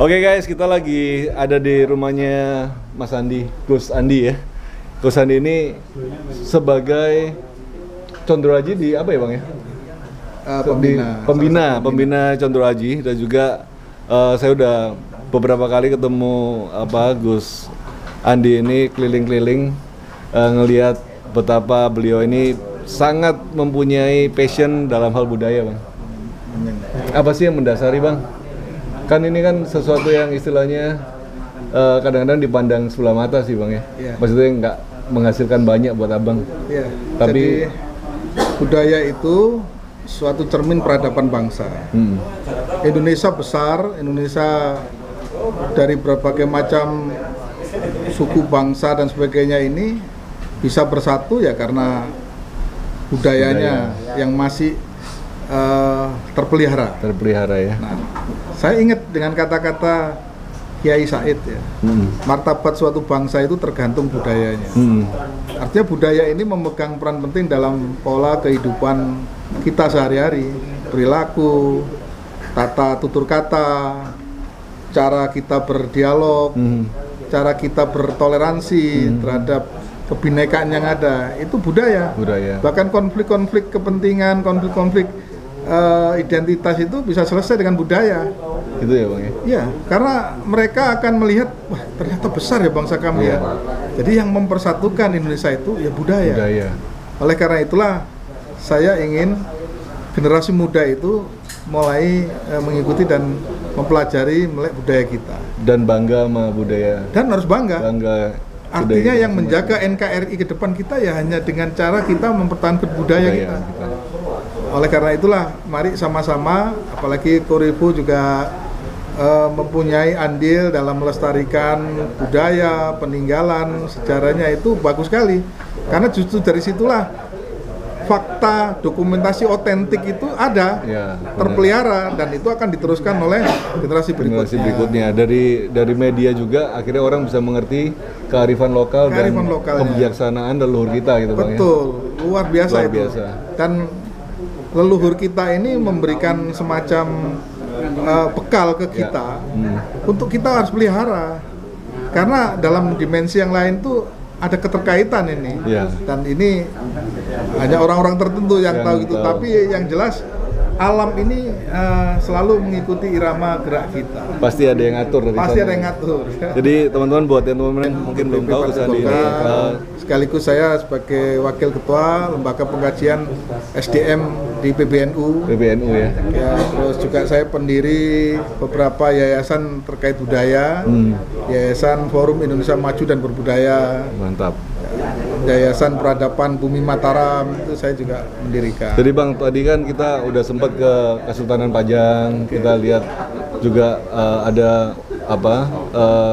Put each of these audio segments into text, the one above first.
Oke guys, kita lagi ada di rumahnya Mas Andi, Gus Andi ya. Gus Andi ini sebagai Condro Aji di apa ya Bang ya? Pembina Condro Aji, dan juga saya udah beberapa kali ketemu Gus Andi ini keliling-keliling ngelihat betapa beliau ini sangat mempunyai passion dalam hal budaya Bang. Apa sih yang mendasari Bang? Kan ini kan sesuatu yang istilahnya kadang-kadang dipandang sebelah mata sih Bang ya. Yeah. Maksudnya nggak menghasilkan banyak buat Abang. Yeah. Tapi jadi, budaya itu suatu cermin peradaban bangsa. Indonesia besar, Indonesia dari berbagai macam suku bangsa dan sebagainya ini bisa bersatu ya karena budayanya yang masih terpelihara ya. Nah, saya ingat dengan kata-kata Kiai Said ya, martabat suatu bangsa itu tergantung budayanya. Artinya budaya ini memegang peran penting dalam pola kehidupan kita sehari-hari, perilaku, tata tutur kata, cara kita berdialog, cara kita bertoleransi terhadap kebinekaan yang ada, itu budaya. Bahkan konflik-konflik kepentingan, konflik-konflik identitas itu bisa selesai dengan budaya. Itu ya Bang ya? Iya, karena mereka akan melihat, wah ternyata besar ya bangsa kami ya. Jadi yang mempersatukan Indonesia itu ya budaya. Oleh karena itulah saya ingin generasi muda itu mulai mengikuti dan mempelajari melek budaya kita. Dan bangga sama budaya. Dan harus bangga. Artinya yang menjaga NKRI ke depan kita ya hanya dengan cara kita mempertahankan budaya kita. Oleh karena itulah, mari sama-sama, apalagi Korevo juga mempunyai andil dalam melestarikan budaya, peninggalan, sejarahnya itu bagus sekali. Karena justru dari situlah fakta, dokumentasi otentik itu ada, terpelihara, dan itu akan diteruskan oleh generasi berikutnya. Dari media juga akhirnya orang bisa mengerti kearifan lokal dan kebijaksanaan leluhur kita gitu Bang ya. Betul, luar biasa. Dan leluhur kita ini memberikan semacam bekal ke kita untuk kita harus pelihara, karena dalam dimensi yang lain tuh ada keterkaitan ini dan ini hanya orang-orang tertentu yang tahu itu, tapi yang jelas alam ini selalu mengikuti irama gerak kita. Pasti ada yang ngatur. Jadi teman-teman buat yang teman-teman mungkin belum tahu Gus Andi ini, sekaligus saya sebagai wakil ketua lembaga pengkajian SDM di PBNU ya. Terus juga saya pendiri beberapa yayasan terkait budaya, Yayasan Forum Indonesia Maju dan Berbudaya. Mantap. Yayasan Peradaban Bumi Mataram itu saya juga mendirikan. Jadi Bang, tadi kan kita udah sempat ke Kesultanan Pajang, kita lihat juga ada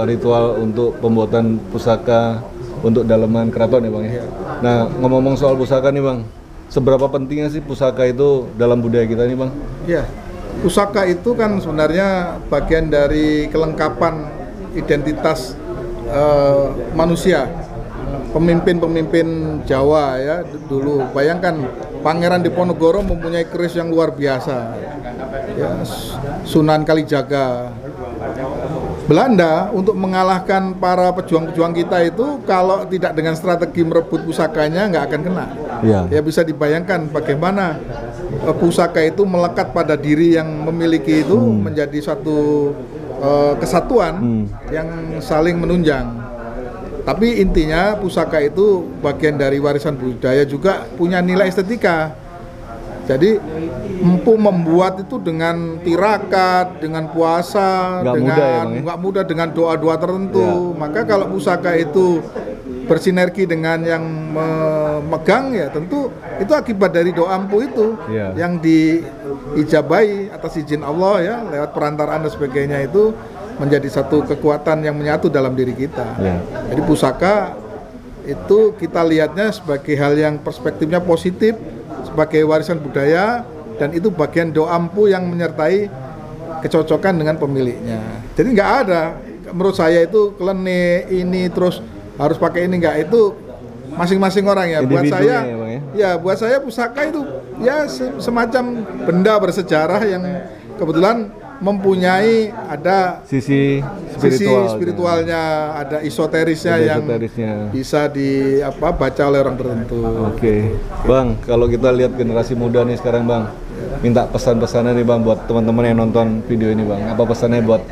ritual untuk pembuatan pusaka untuk dalaman keraton ya Bang ya. Nah, ngomong-ngomong soal pusaka nih Bang, seberapa pentingnya sih pusaka itu dalam budaya kita nih Bang? Iya, pusaka itu kan sebenarnya bagian dari kelengkapan identitas manusia. Pemimpin-pemimpin Jawa ya dulu, bayangkan Pangeran Diponegoro mempunyai keris yang luar biasa ya, Sunan Kalijaga. Belanda untuk mengalahkan para pejuang-pejuang kita itu kalau tidak dengan strategi merebut pusakanya nggak akan kena. Ya bisa dibayangkan bagaimana pusaka itu melekat pada diri yang memiliki itu menjadi satu kesatuan yang saling menunjang. Tapi intinya pusaka itu bagian dari warisan budaya, juga punya nilai estetika. Jadi empu membuat itu dengan tirakat, dengan puasa, nggak mudah dengan doa-doa tertentu. Maka kalau pusaka itu bersinergi dengan yang memegang ya tentu itu akibat dari doa empu itu yang diijabahi atas izin Allah ya lewat perantaraan dan sebagainya, itu menjadi satu kekuatan yang menyatu dalam diri kita. Jadi pusaka itu kita lihatnya sebagai hal yang perspektifnya positif, sebagai warisan budaya, dan itu bagian doa empu yang menyertai kecocokan dengan pemiliknya. Jadi nggak ada menurut saya itu klenik ini terus harus pakai ini, nggak, itu masing-masing orang ya. Buat saya buat saya pusaka itu ya semacam benda bersejarah yang kebetulan mempunyai ada sisi sisi spiritual, spiritualnya, ada esoterisnya yang bisa baca oleh orang tertentu. Oke. Bang, kalau kita lihat generasi muda nih sekarang Bang, minta pesan-pesannya nih Bang buat teman-teman yang nonton video ini Bang. Apa pesannya buat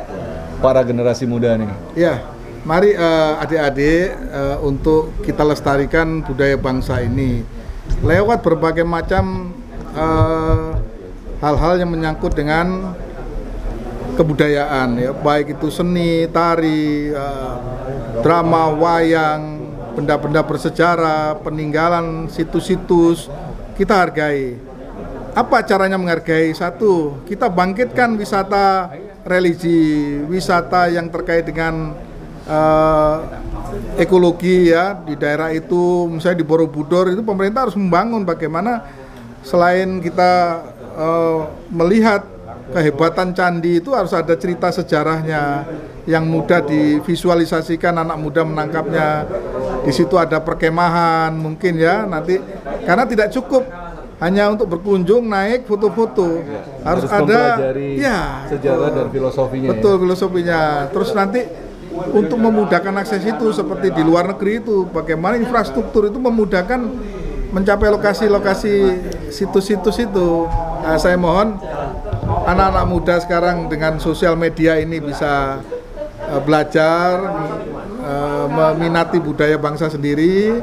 para generasi muda nih? Ya, mari adik-adik untuk kita lestarikan budaya bangsa ini lewat berbagai macam hal-hal yang menyangkut dengan kebudayaan, ya, baik itu seni, tari, drama, wayang, benda-benda bersejarah, peninggalan situs-situs, kita hargai. Apa caranya menghargai? Satu, kita bangkitkan wisata religi, wisata yang terkait dengan ekologi, ya, di daerah itu. Misalnya di Borobudur itu pemerintah harus membangun bagaimana selain kita melihat kehebatan candi itu harus ada cerita sejarahnya yang mudah divisualisasikan, anak muda menangkapnya. Di situ ada perkemahan mungkin, ya, nanti karena tidak cukup hanya untuk berkunjung, naik, foto-foto, harus ada sejarah dan filosofinya. Betul, filosofinya. Terus nanti untuk memudahkan akses itu seperti di luar negeri itu, bagaimana infrastruktur itu memudahkan mencapai lokasi-lokasi situs-situs itu. Nah, saya mohon anak-anak muda sekarang dengan sosial media ini bisa belajar, meminati budaya bangsa sendiri.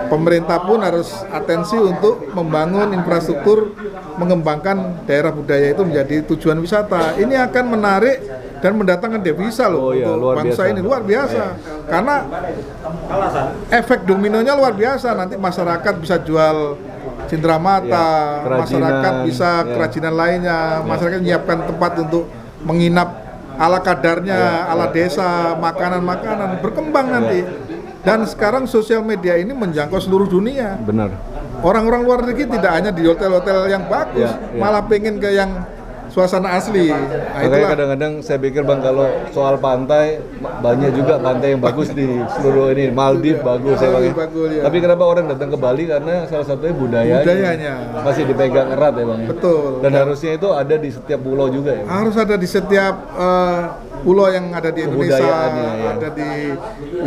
Pemerintah pun harus atensi untuk membangun infrastruktur, mengembangkan daerah budaya itu menjadi tujuan wisata. Ini akan menarik dan mendatangkan devisa loh untuk bangsa ini, luar biasa. Karena efek dominonya luar biasa. Nanti masyarakat bisa jual cenderamata, masyarakat bisa kerajinan lainnya, masyarakat menyiapkan tempat untuk menginap ala kadarnya, ala desa, makanan-makanan, berkembang nanti. Dan sekarang sosial media ini menjangkau seluruh dunia. Benar. Orang-orang luar negeri tidak hanya di hotel-hotel yang bagus, malah pengen ke yang suasana asli. Makanya kadang-kadang saya pikir Bang, kalau soal pantai, banyak juga pantai yang bagus di seluruh ini. Maldives bagus ya Bang. Tapi kenapa orang datang ke Bali? Karena salah satunya budayanya masih dipegang erat ya Bang. Betul. Dan harusnya itu ada di setiap pulau juga ya. Harus ada di setiap pulau yang ada di Indonesia, ada di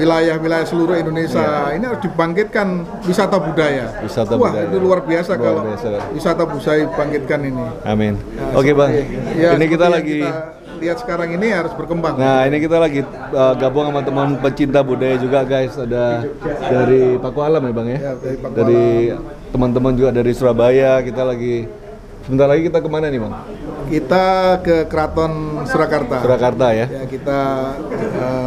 wilayah-wilayah seluruh Indonesia. Ini harus dibangkitkan wisata budaya. Wah, itu luar biasa kalau wisata budaya dibangkitkan ini. Amin. Oke Bang, ini kita lagi lihat sekarang ini harus berkembang. Nah, ini kita lagi gabung sama teman pecinta budaya juga guys. Ada dari Paku Alam ya Bang ya? Dari teman-teman juga dari Surabaya. Kita lagi, sebentar lagi kita kemana nih Bang? Kita ke Keraton Surakarta. Surakarta ya? Ya, kita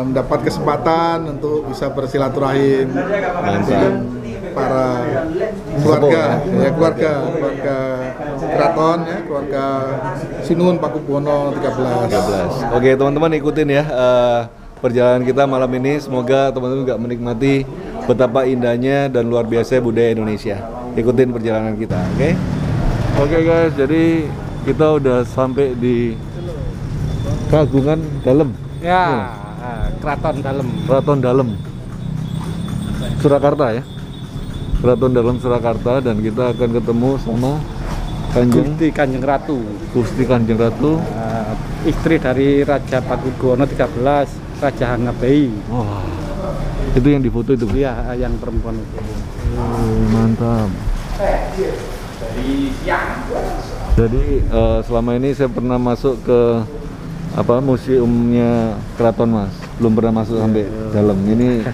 mendapat kesempatan untuk bisa bersilaturahim dengan para keluarga, keluarga Keraton, ya, keluarga Sinuhun Pakubuwono 13. Oke teman-teman, ikutin ya perjalanan kita malam ini. Semoga teman-teman juga menikmati betapa indahnya dan luar biasa budaya Indonesia. Ikutin perjalanan kita, oke? Oke guys, jadi kita udah sampai di Kagungan Dalem. Ya, Keraton Dalem. Keraton Dalem. Surakarta ya. Keraton Dalem Surakarta, dan kita akan ketemu sama Gusti Kanjeng Ratu. Gusti Kanjeng Ratu, istri dari Raja Pakubuwono 13, Raja Hangabei. Wah, itu yang difoto itu? Iya, yang perempuan itu. Mantap. Jadi selama ini saya pernah masuk ke museumnya Keraton Mas, belum pernah masuk sampai dalam. Ini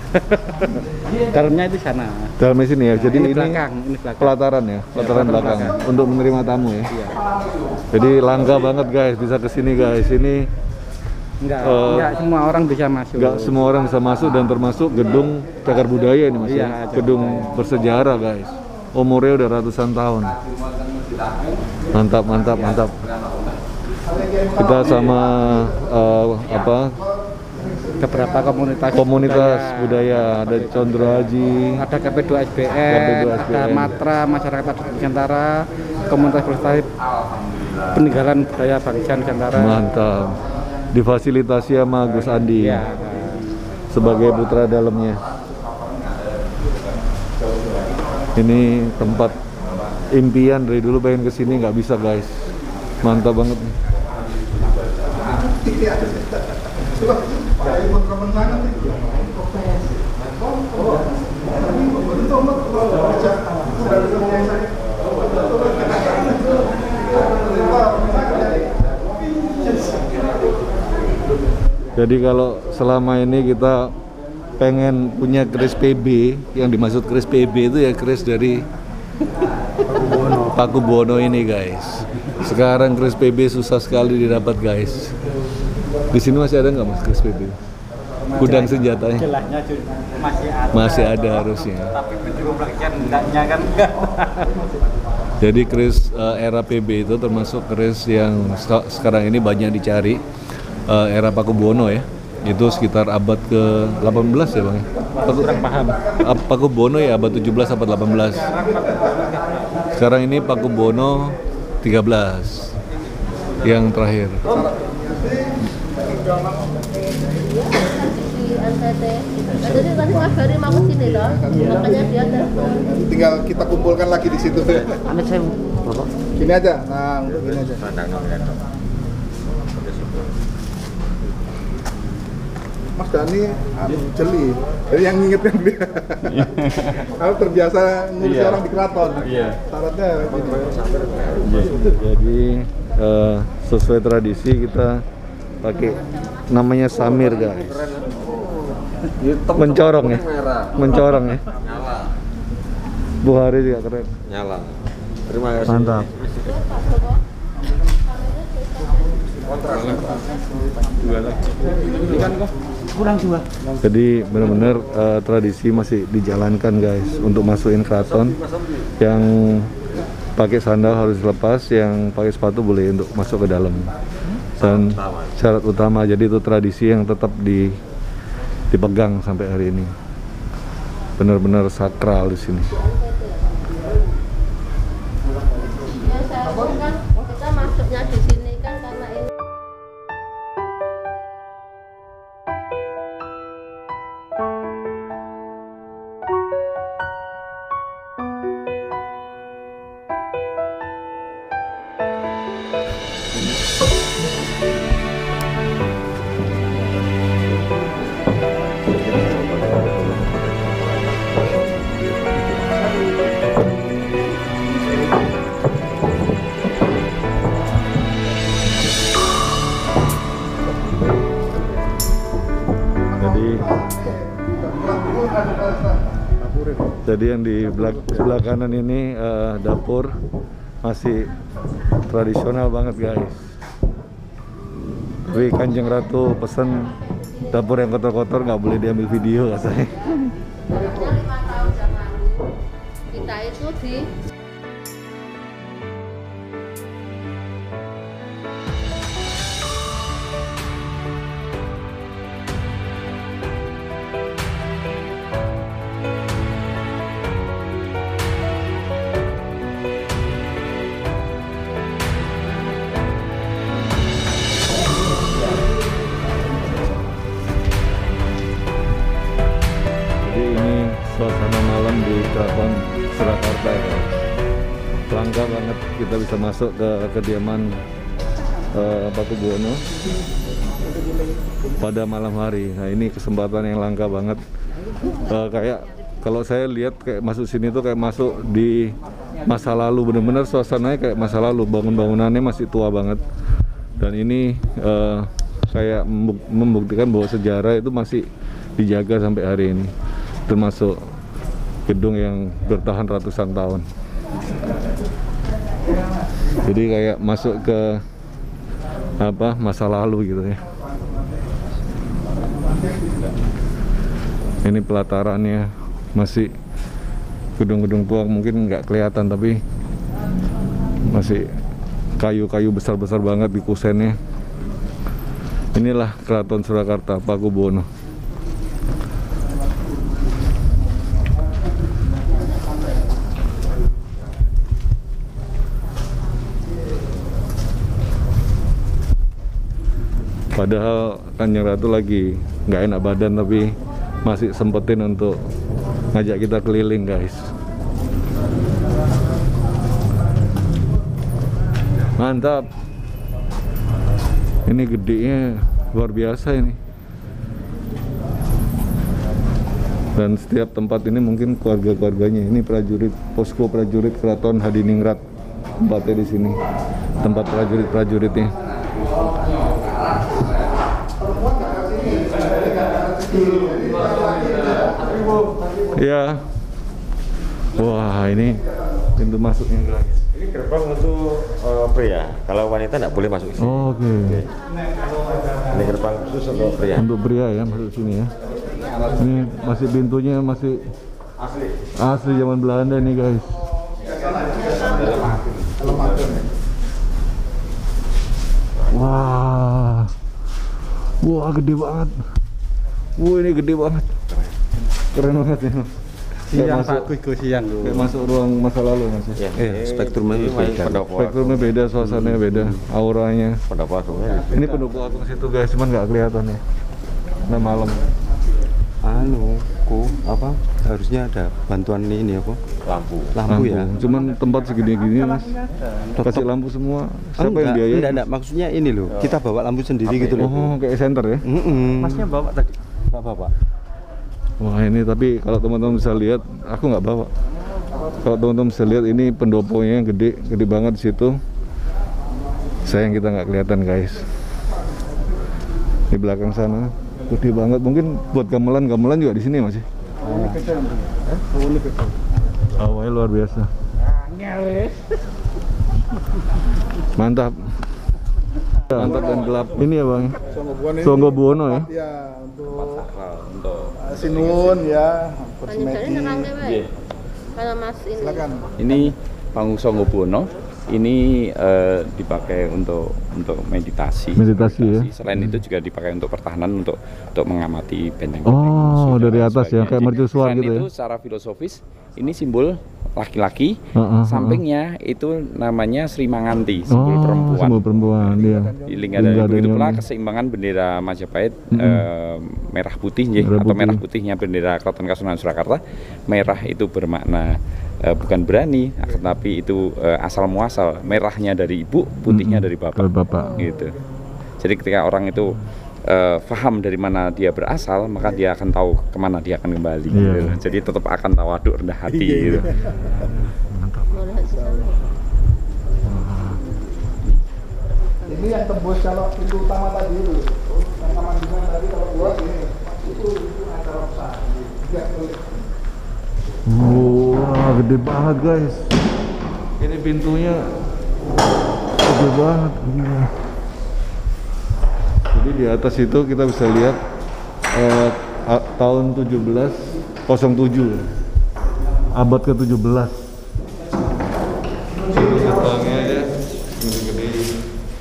dalamnya itu sana. Dalamnya sini ya. Jadi ini belakang. Pelataran ya, pelataran belakang untuk menerima tamu ya. Iya. Jadi langka banget guys bisa kesini guys. Ini enggak semua orang bisa masuk. Enggak semua orang bisa masuk, dan termasuk gedung Cagar Budaya ini Mas. Iya, gedung bersejarah guys. Umurnya udah ratusan tahun. Mantap. Kita sama beberapa komunitas budaya, ada Condro Haji, ada KP2SBN, ada Matra, Masyarakat Adat Nusantara, komunitas pelestari peninggalan budaya bangsa Nusantara. Mantap. Difasilitasi sama Gus Andi ya, sebagai putra dalamnya. Ini tempat impian dari dulu, pengen kesini nggak bisa guys. Mantap banget nih. Jadi kalau selama ini kita pengen punya kris PB, yang dimaksud kris PB itu ya kris dari Paku Buwono ini guys. Sekarang kris PB susah sekali didapat guys. Di sini masih ada nggak mas kris PB? Gudang senjatanya? Jelahnya masih ada harusnya. Tapi penjumlahnya enggaknya kan enggak. Jadi kris era PB itu termasuk kris yang sekarang ini banyak dicari. Era Paku Buwono ya. Itu sekitar abad ke-18 ya bang? Kurang paham. Paku Buwono ya abad 17 abad 18. Sekarang ini Paku Buwono 13 yang terakhir. Jadi tadi Mas Ferry mau kesini loh, makanya dia telepon. Tinggal kita kumpulkan lagi di situ. Amit saya Bapak. Gini aja, nah untuk gini aja. Mas Dhani jeli, jadi yang ngingetkan dia. Kalau terbiasa ngurusi orang di keraton. Syaratnya Jadi sesuai tradisi kita pakai namanya samir guys. Mencorong ya, mencorong ya. Bu Hari juga keren. Nyala. Terima kasih. Mantap. Kurang dua. Jadi benar-benar tradisi masih dijalankan guys untuk masukin keraton. Yang pakai sandal harus lepas, yang pakai sepatu boleh untuk masuk ke dalam. Dan syarat utama, jadi itu tradisi yang tetap dipegang sampai hari ini. Benar-benar sakral di sini. Ya saya pun kan kita masuknya di sini kan karena ini. Jadi yang di sebelah kanan ini dapur masih tradisional banget guys. Wih, Kanjeng Ratu pesen dapur yang kotor-kotor nggak boleh diambil video katanya. 5 tahun yang lalu kita itu di suasana malam di Keraton Surakarta guys. Langka banget kita bisa masuk ke kediaman Paku Buwono pada malam hari. Nah ini kesempatan yang langka banget. Kayak kalau saya lihat kayak masuk sini tuh kayak masuk di masa lalu, bener-bener suasananya kayak masa lalu. Bangun-bangunannya masih tua banget. Dan ini kayak membuktikan bahwa sejarah itu masih dijaga sampai hari ini. Termasuk gedung yang bertahan ratusan tahun. Jadi kayak masuk ke masa lalu gitu ya. Ini pelatarannya masih gedung-gedung tua, mungkin nggak kelihatan tapi masih kayu-kayu besar-besar banget di kusennya. Inilah Keraton Surakarta Paku Buwono. Padahal Kanjeng Ratu lagi nggak enak badan tapi masih sempetin untuk ngajak kita keliling guys. Mantap. Ini gedenya luar biasa ini. Dan setiap tempat ini mungkin keluarga-keluarganya. Ini prajurit, posko prajurit Keraton Hadiningrat. Tempatnya di sini. Tempat prajurit-prajuritnya. Ya. Wah, ini pintu masuknya guys. Ini gerbang untuk pria. Kalau wanita nggak boleh masuk sini. Oh, oke. Ini gerbang khusus untuk pria. Untuk pria ya masuk sini ya. Ini masih pintunya masih asli zaman Belanda nih guys. Wah, wah gede banget. Wah ini gede banget. Keren banget ya. Siang bagus Gus, siang tuh. Kayak masuk ruang masa lalu mas. Ya, spektrumnya beda. Spektrumnya beda, suasananya beda, auranya. Pendapat rumahnya. Ini pendukung aku ke situ guys, cuman nggak kelihatan ya. Nah malam. Apa harusnya ada bantuan ini apa? Lampu ya. Cuman tempat segini-gini mas, kasih lampu semua. Siapa yang biayain? Enggak, maksudnya ini loh. Kita bawa lampu sendiri gitu loh. Oh kayak center ya? Masnya bawa tadi? Bapak. Wah ini tapi kalau teman-teman bisa lihat, aku nggak bawa. Kalau teman-teman bisa lihat ini pendoponya gede banget di situ. Sayang kita nggak kelihatan guys. Di belakang sana gede banget. Mungkin buat gamelan juga di sini masih. Awalnya luar biasa. Mantap. Mantap dan gelap. Ini ya bang. Songgo Buwono ya. Ya untuk Sinun ya. Panjenengan nerang dewe. Kalau Mas ini. Silakan. Ini panggung Songgo Buwono. Ini dipakai untuk meditasi. Ya. Selain itu juga dipakai untuk pertahanan, untuk mengamati benteng. Oh, dari atas ya, kayak mercusuar gitu ya. Selain itu secara filosofis ini simbol laki-laki, sampingnya itu namanya Sri Manganti, simbol perempuan. Simbol perempuan, iya. Di Linggadani. Begitu pula keseimbangan bendera Majapahit, merah putih, atau merah putihnya bendera Keraton Kasunanan Surakarta. Merah itu bermakna bukan berani, tetapi itu asal muasal. Merahnya dari ibu, putihnya dari bapak. Gitu. Jadi ketika orang itu paham dari mana dia berasal, maka dia akan tahu kemana dia akan kembali. Gitu. Jadi tetap akan tawaduk, rendah hati. Gitu. Ini yang tembus kalau pintu utama tadi itu, yang taman bunga tadi kalau keluar ini itu ada roksa. Wah, gede banget guys. Ini pintunya gede banget. Gila. Jadi di atas itu kita bisa lihat tahun 1707, abad ke-17. Gerbangnya aja gede.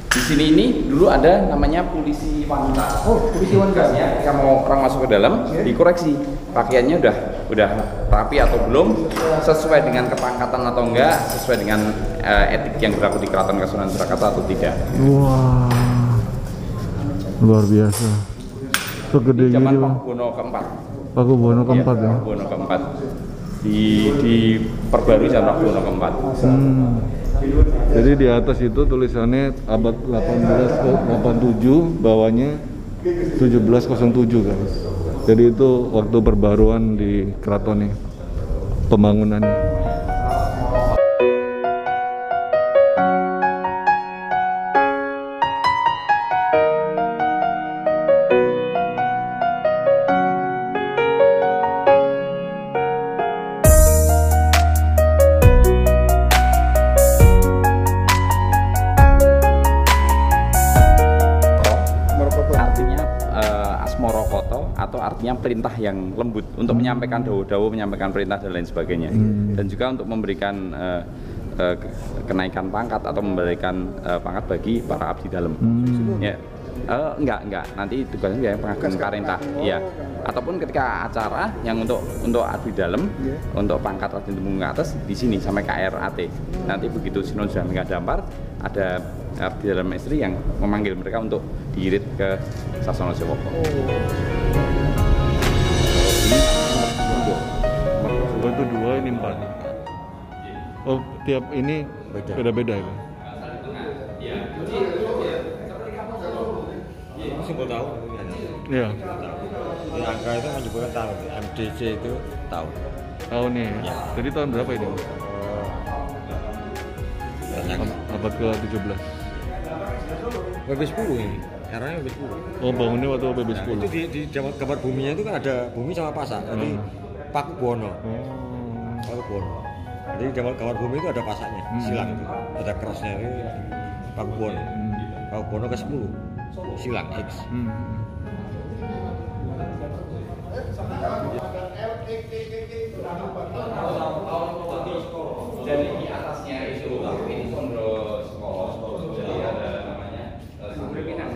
Di sini ini dulu ada namanya polisi wanita. Oh, polisi wanita. Ya, ketika mau orang masuk ke dalam, dikoreksi pakaiannya udah rapi atau belum, sesuai dengan kepangkatan atau enggak, sesuai dengan etik yang berlaku di Keraton Kasunanan Surakarta atau tidak. Wah, luar biasa. Segede gini Zaman bang. Pakubuwono keempat. Pakubuwono keempat ya. Pakubuwono keempat. Diperbarui zaman Pakubuwono keempat. Jadi di atas itu tulisannya abad 18 ke 87, bawahnya 1707 guys. Jadi itu waktu perbaruan di keraton nih, pembangunannya. Artinya perintah yang lembut untuk menyampaikan dawu-dawu, menyampaikan perintah dan lain sebagainya, dan juga untuk memberikan kenaikan pangkat atau memberikan pangkat bagi para abdi dalam. Ya, enggak. Nanti tugasnya yang pengagung karenta, ya. Ataupun ketika acara yang untuk abdi dalam, untuk pangkat Raden Temenggung ke atas di sini sampai KRAT. Nanti begitu Sinon sudah menghadampar, ada abdi dalam istri yang memanggil mereka untuk diirit ke Sasono Jawoko. Itu 2, ini 4. Oh, tiap ini beda-beda ya? simbol tahun. Iya. Ini angka itu menyebutkan tahun. MDC itu tahun. Tahun nih. Ya. Jadi tahun berapa ini? Banyak. Abad ke-17. WB10 ini. Caranya WB10. Oh, bangunnya waktu WB10. Nah, itu di gambar buminya itu kan ada bumi sama pasak. Jadi Pakubuwono. Pakubuwono. Jadi gambar bumi itu ada pasaknya, silang itu. Ada kerasnya itu Pakubuwono. Pakubuwono ke-10. Silang X. Dan di atasnya itu ini pondok sekolah, jadi ada namanya Sambil Minang.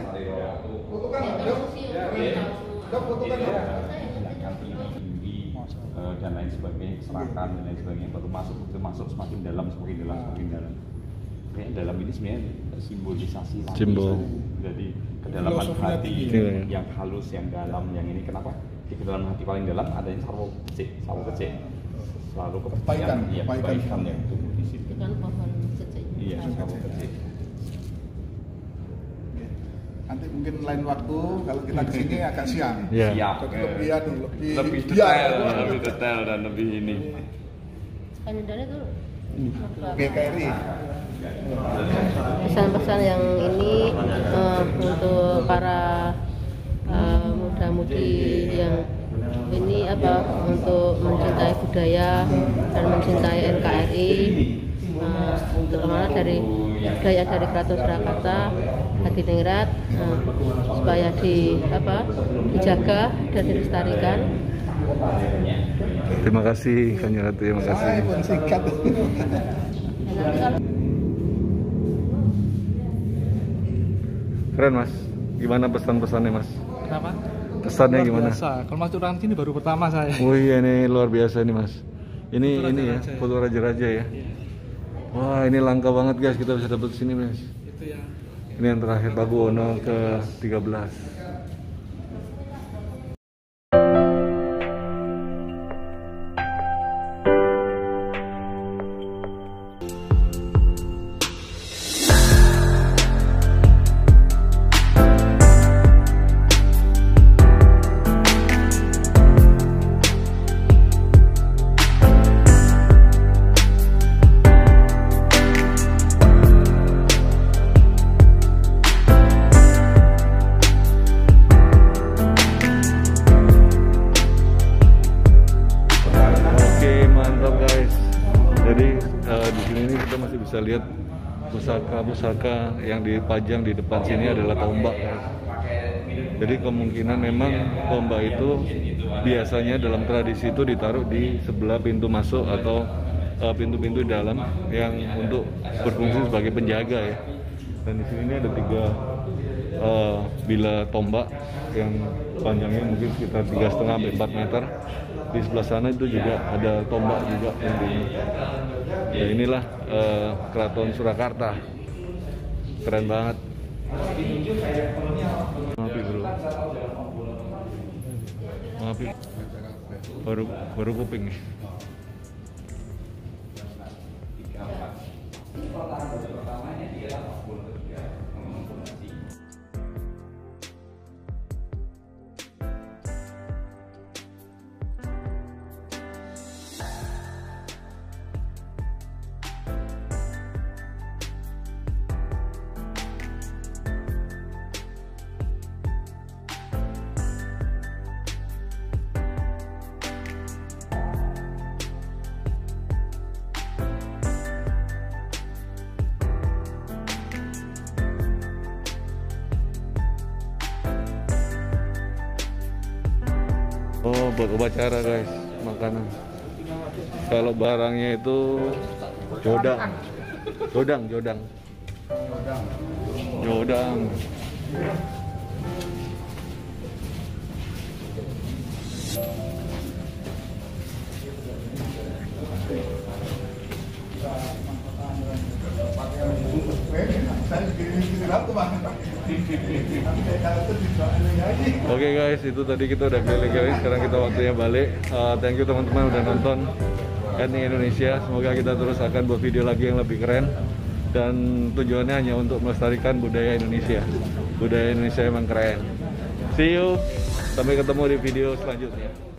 Dan lain sebagainya, serakan dan lain sebagainya, baru masuk semakin dalam. Kayak dalam ini sebenarnya simbolisasi Simbol. jadi kedalaman hati yang halus, yang dalam, yang ini kenapa? Di kedalaman hati paling dalam ada yang sarwo kecil. Selalu kebaikan yang tumbuh di situ. Dengan pohon cecek. Iya, sarwo kecil. Nanti mungkin lain waktu kalau kita kesini agak siang. Iya. Siap. Jadi Lebih detail dan lebih ini. Kalendernya tuh GKRI. pesan-pesan yang ini untuk para muda-mudi yang ini untuk mencintai budaya dan mencintai NKRI, terutama dari budaya dari Keraton Surakarta, Hadiningrat, supaya dijaga dan dilestarikan. Terima kasih Kanjeng Ratu, terima kasih. Keren Mas. Gimana pesan-pesannya Mas? Kenapa? Pesannya Luar gimana? biasa. Kalau Mas Turan sini baru pertama saya. Oh iya, ini luar biasa nih Mas. Ini Foto ini ya, raja-raja ya. foto raja-raja ya. Iya. Wah, ini langka banget guys, kita bisa dapat sini Mas. Itu yang Ini yang terakhir Pakubuwono ke-13. Di sini ini kita masih bisa lihat pusaka-pusaka yang dipajang di depan sini adalah tombak. Jadi kemungkinan memang tombak itu biasanya dalam tradisi itu ditaruh di sebelah pintu masuk atau pintu-pintu dalam yang untuk berfungsi sebagai penjaga ya. Dan di sini ada 3 bilah tombak yang panjangnya mungkin sekitar 3,5 sampai 4 meter. Di sebelah sana itu juga ada tombak juga yang di ya inilah Keraton Surakarta. Keren banget. Maaf bro. Maaf baru kuping nih. Oh, buat upacara guys, makanan. Kalau barangnya itu jodang. Oke guys, itu tadi kita udah keliling-keliling, sekarang kita waktunya balik. Thank you teman-teman udah nonton Etnik Indonesia. Semoga kita terus akan buat video lagi yang lebih keren. Dan tujuannya hanya untuk melestarikan budaya Indonesia. Budaya Indonesia emang keren. See you. Sampai ketemu di video selanjutnya.